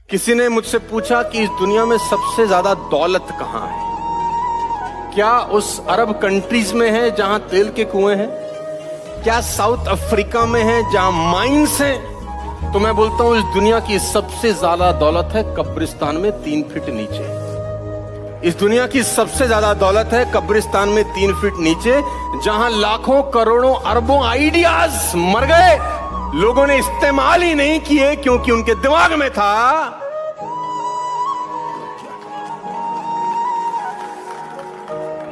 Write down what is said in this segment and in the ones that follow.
किसी ने मुझसे पूछा कि इस दुनिया में सबसे ज्यादा दौलत कहां है? क्या उस अरब कंट्रीज में है जहां तेल के कुएं हैं? क्या साउथ अफ्रीका में है जहां माइंस हैं? तो मैं बोलता हूं इस दुनिया की सबसे ज्यादा दौलत है कब्रिस्तान में 3 फीट नीचे। इस दुनिया की सबसे ज्यादा दौलत है कब्रिस्तान में 3 फीट नीचे, जहां लाखों करोड़ों अरबों आइडियाज मर गए, लोगों ने इस्तेमाल ही नहीं किए क्योंकि उनके दिमाग में था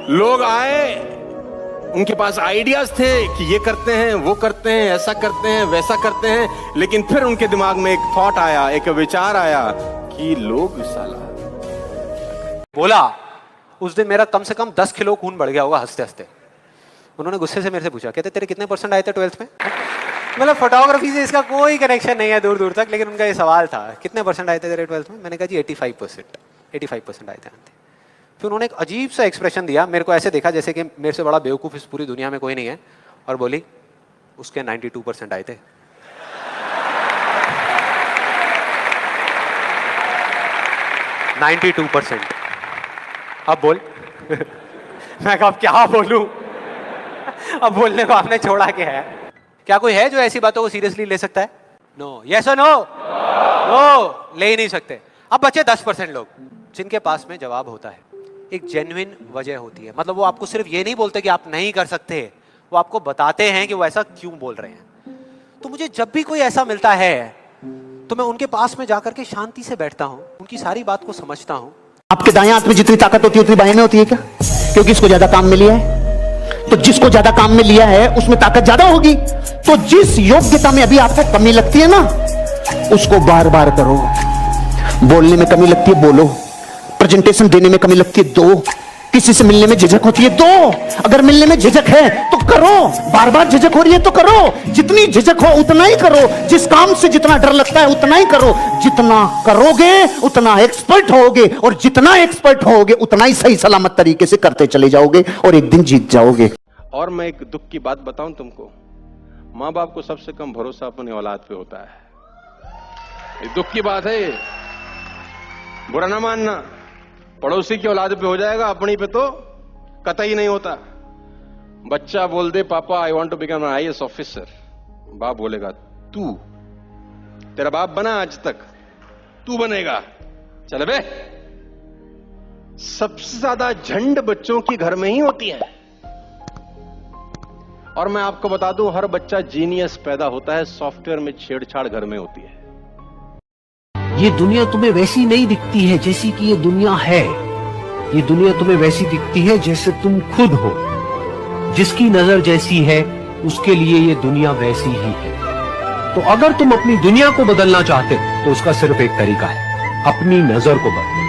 लोग आए, उनके पास आइडियाज थे कि ये करते हैं, वो करते हैं, ऐसा करते हैं, वैसा करते हैं, लेकिन फिर उनके दिमाग में एक थॉट आया, एक विचार आया कि लोग साला बोला। उस दिन मेरा कम से कम 10 किलो खून बढ़ गया होगा हंसते हंसते। उन्होंने गुस्से से मेरे से पूछा, कहते तेरे कितने परसेंट आए थे 12th में? मतलब फोटोग्राफी से इसका कोई कनेक्शन नहीं है दूर दूर तक, लेकिन उनका ये सवाल था कितने परसेंट आए थे तेरे 12th में? मैंने कहा जी 85% आए थे। फिर उन्होंने एक अजीब सा एक्सप्रेशन दिया, मेरे को ऐसे देखा जैसे कि मेरे से बड़ा बेवकूफ इस पूरी दुनिया में कोई नहीं है, और बोली उसके 92% आए थे। %92। अब बोल। मैं कहा अब क्या बोलूं? अब बोलने को आपने छोड़ा क्या है? क्या कोई है जो ऐसी बातों को सीरियसली ले सकता है? नो। यस और नो? नो, ले ही नहीं सकते। अब बचे 10% लोग जिनके पास में जवाब होता है, एक जेन्युइन वजह होती है। मतलब वो आपको सिर्फ ये नहीं बोलते कि आप नहीं कर सकते, वो आपको बताते हैं कि वो ऐसा क्यों बोल रहे हैं। तो मुझे जब भी कोई ऐसा मिलता है तो मैं उनके पास में जाकर के शांति से बैठता हूं, उनकी सारी बात को समझता हूं। आपके दाएं हाथ में जितनी ताकत होती है उतनी बाएं में होती है क्या? क्योंकि इसको ज्यादा काम में लिया है। तो जिसको ज्यादा काम में लिया है उसमें ताकत ज्यादा होगी। तो जिस योग्यता में अभी आपको कमी लगती है ना, उसको बार बार करो। बोलने में कमी लगती है, बोलो। प्रेजेंटेशन देने में कमी लगती है, दो। किसी से मिलने में झिझक होती है, दो। अगर मिलने में झिझक है तो करो। बार बार झिझक हो रही है तो करो। जितनी झिझक हो उतना ही करो। जिस काम से जितना डर लगता है उतना ही करो। जितना करोगे उतना एक्सपर्ट होगे, और जितना एक्सपर्ट होगे उतना ही सही सलामत तरीके से करते चले जाओगे और एक दिन जीत जाओगे। और मैं एक दुख की बात बताऊं तुमको, मां बाप को सबसे कम भरोसा अपने औलाद पे होता है। ये दुख की बात है, ये बुरा ना मानना। पड़ोसी की औलाद पे हो जाएगा, अपनी पे तो कतई नहीं होता। बच्चा बोल दे पापा I want to become an IAS officer, बाप बोलेगा तू, तेरा बाप बना आज तक, तू बनेगा, चल बे। सबसे ज्यादा झंड बच्चों की घर में ही होती है। और मैं आपको बता दूं, हर बच्चा जीनियस पैदा होता है, सॉफ्टवेयर में छेड़छाड़ घर में होती है। ये दुनिया तुम्हें वैसी नहीं दिखती है जैसी कि ये दुनिया है। ये दुनिया तुम्हें वैसी दिखती है जैसे तुम खुद हो। जिसकी नजर जैसी है उसके लिए ये दुनिया वैसी ही है। तो अगर तुम अपनी दुनिया को बदलना चाहते हो तो उसका सिर्फ एक तरीका है, अपनी नजर को बदलना।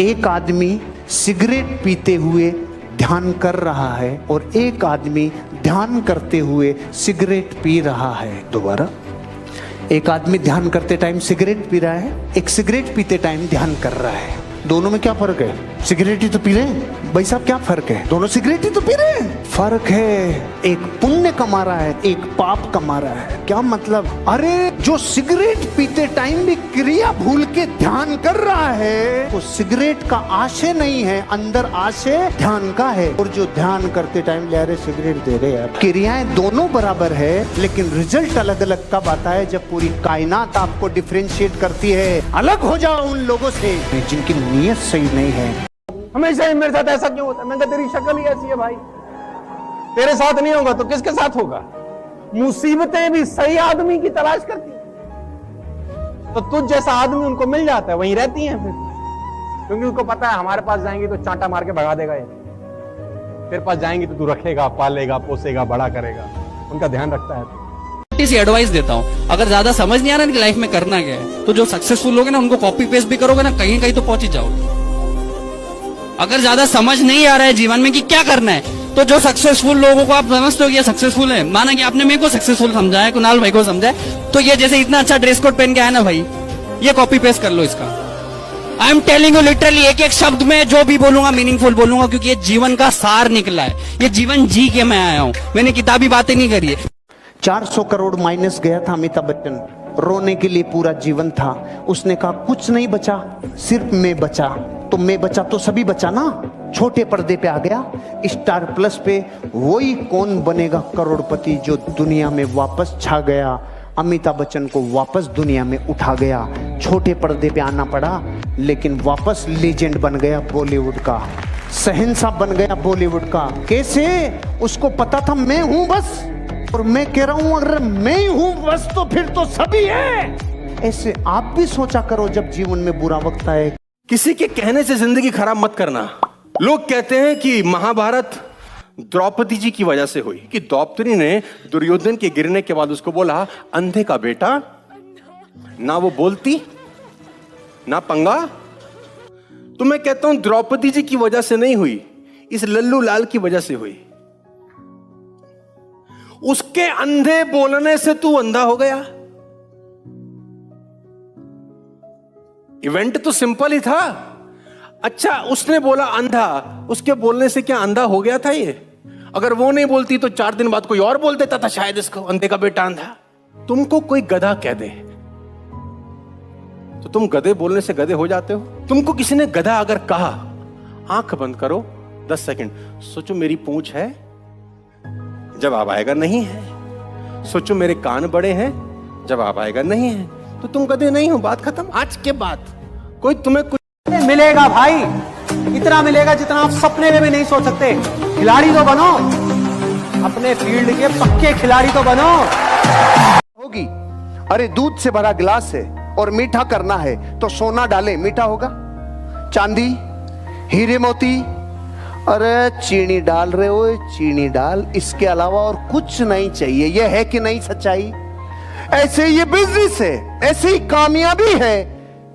एक आदमी सिगरेट पीते हुए ध्यान कर रहा है और एक आदमी ध्यान करते हुए सिगरेट पी रहा है। दोबारा, एक आदमी ध्यान करते टाइम सिगरेट पी रहा है, एक सिगरेट पीते टाइम ध्यान कर रहा है। दोनों में क्या फर्क है? सिगरेट ही तो पी रहे हैं भाई साहब, क्या फर्क है? दोनों सिगरेट ही तो पी रहे हैं। फर्क है, एक पुण्य कमा रहा है, एक पाप कमा रहा है। क्या मतलब? अरे जो सिगरेट पीते टाइम भी क्रिया भूल के ध्यान कर रहा है, वो सिगरेट का आशय नहीं है, अंदर आशय ध्यान का है। और जो ध्यान करते टाइम ले रहे सिगरेट दे रहे हैं, क्रियाएं दोनों बराबर है, लेकिन रिजल्ट अलग अलग कब आता है? जब पूरी कायनात आपको डिफरेंशिएट करती है। अलग हो जाओ उन लोगों से जिनकी नीयत सही नहीं है। हमेशा ही मेरे साथ ऐसा क्यों होता है? मैं कहा तेरी शक्ल ही ऐसी है भाई, तेरे साथ नहीं होगा तो किसके साथ होगा? मुसीबतें भी सही आदमी की तलाश करती हैं। तो तुझ जैसा आदमी उनको मिल जाता है, वहीं रहती हैं फिर, क्योंकि उनको पता है हमारे पास जाएंगी तो चांटा मार के भगा देगा ये। तेरे पास जाएंगी तो तू रखेगा, पालेगा, पोसेगा, बड़ा करेगा, उनका ध्यान रखता है। इसी एडवाइस देता हूँ, अगर ज्यादा समझ नहीं आ रहा है कि लाइफ में करना क्या है, तो जो सक्सेसफुल लोग हैं ना उनको कॉपी पेस्ट भी करोगे ना, कहीं कहीं तो पहुंच ही जाओगे। अगर ज्यादा समझ नहीं आ रहा है जीवन में कि क्या करना है, तो जो सक्सेसफुल लोगों को आप समझते हो कि ये सक्सेसफुल है, माना कि आपने मेरे को सक्सेसफुल समझा है, कुणाल भाई को समझा है, तो ये जैसे इतना अच्छा ड्रेस कोड पहन के आया ना भाई, ये कॉपी पेस्ट कर लो इसका। I am telling you literally, एक एक शब्द में जो भी बोलूंगा मीनिंगफुल बोलूंगा, क्योंकि ये जीवन का सार निकला है। ये जीवन जी के मैं आया हूं, मैंने किताबी बातें नहीं करी है। 400 करोड़ माइनस गया था अमिताभ बच्चन रोने के लिए पूरा जीवन था। उसने कहा कुछ नहीं बचा, सिर्फ मैं बचा। तो मैं बचा तो सभी बचा ना। छोटे पर्दे पे आ गया, स्टार प्लस पे। वही कौन बनेगा करोड़पति जो दुनिया में वापस छा गया। अमिताभ बच्चन को वापस दुनिया में उठा गया। छोटे पर्दे पे आना पड़ा, लेकिन वापस लेजेंड बन गया बॉलीवुड का, शहंशाह बन गया बॉलीवुड का। कैसे? उसको पता था मैं हूं बस, और मैं कह रहा हूं अगर मैं ही हूं बस तो फिर तो सभी है। ऐसे आप भी सोचा करो जब जीवन में बुरा वक्त आए। किसी के कहने से जिंदगी खराब मत करना। लोग कहते हैं कि महाभारत द्रौपदी जी की वजह से हुई, कि द्रौपदी ने दुर्योधन के गिरने के बाद उसको बोला अंधे का बेटा, ना वो बोलती ना पंगा। तो मैं कहता हूं द्रौपदी जी की वजह से नहीं हुई, इस लल्लू लाल की वजह से हुई। उसके अंधे बोलने से तू अंधा हो गया। इवेंट तो सिंपल ही था। अच्छा, उसने बोला अंधा, उसके बोलने से क्या अंधा हो गया था ये? अगर वो नहीं बोलती तो 4 दिन बाद कोई और बोल देता था शायद इसको, अंधे का बेटा अंधा। तुमको कोई गधा कह दे तो तुम गधे बोलने से गधे हो जाते हो? तुमको किसी ने गधा अगर कहा, आंख बंद करो 10 सेकंड, सोचो मेरी पूंछ है, जवाब आएगा नहीं है। सोचो मेरे कान बड़े हैं, जवाब आएगा नहीं है, तो तुम गधे नहीं हो। बात खत्म। आज के बाद कोई तुम्हें कुछ मिलेगा भाई, इतना मिलेगा जितना आप सपने में भी नहीं सोच सकते। खिलाड़ी तो बनो, अपने फील्ड के पक्के खिलाड़ी तो बनो। होगी, अरे दूध से भरा गिलास है और मीठा करना है तो सोना डाले, मीठा होगा? चांदी, हीरे मोती, अरे चीनी डाल रहे हो, चीनी डाल, इसके अलावा और कुछ नहीं चाहिए। यह है कि नहीं सच्चाई? ऐसे ये बिजनेस है, ऐसी ही कामयाबी है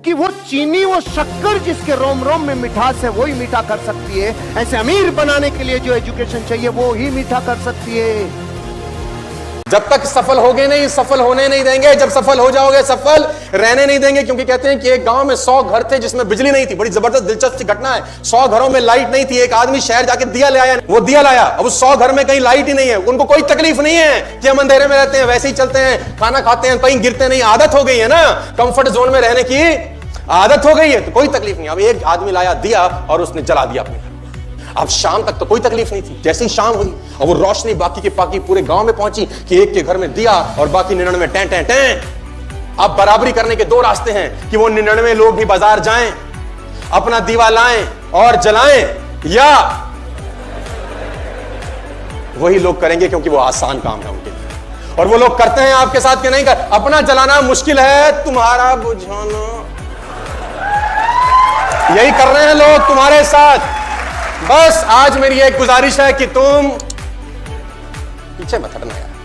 कि वो चीनी, वो शक्कर जिसके रोम रोम में मिठास है वही मीठा कर सकती है। ऐसे अमीर बनाने के लिए जो एजुकेशन चाहिए वो ही मीठा कर सकती है। जब तक सफल होगे नहीं, सफल होने नहीं देंगे। जब सफल हो जाओगे, सफल रहने नहीं देंगे। क्योंकि कहते हैं कि एक गांव में 100 घर थे जिसमें बिजली नहीं थी। बड़ी जबरदस्त दिलचस्प घटना है। 100 घरों में लाइट नहीं थी। एक आदमी शहर जाके दिया ले आया, वो दिया लाया। अब उस 100 घर में कहीं लाइट ही नहीं है। उनको कोई तकलीफ नहीं है कि हम अंधेरे में रहते हैं, वैसे ही चलते हैं, खाना खाते हैं, कहीं गिरते नहीं। आदत हो गई है ना, कंफर्ट जोन में रहने की आदत हो गई है, तो कोई तकलीफ नहीं। अब एक आदमी लाया दिया और उसने जला दिया अपने। अब शाम तक तो कोई तकलीफ नहीं थी। जैसे ही शाम हुई और वो रोशनी बाकी के बाकी पूरे गांव में पहुंची कि एक के घर में दिया और बाकी 99 टें टें टें। अब बराबरी करने के 2 रास्ते हैं कि वो 99 लोग भी बाजार जाएं, अपना दीवा लाएं और जलाएं, या वही लोग करेंगे क्योंकि वो आसान काम है उनके लिए। और वो लोग करते हैं आपके साथ कि नहीं कर। अपना जलाना मुश्किल है, तुम्हारा बुझाना, यही कर रहे हैं लोग तुम्हारे साथ। बस आज मेरी एक गुजारिश है कि तुम पीछे मत हटना यार।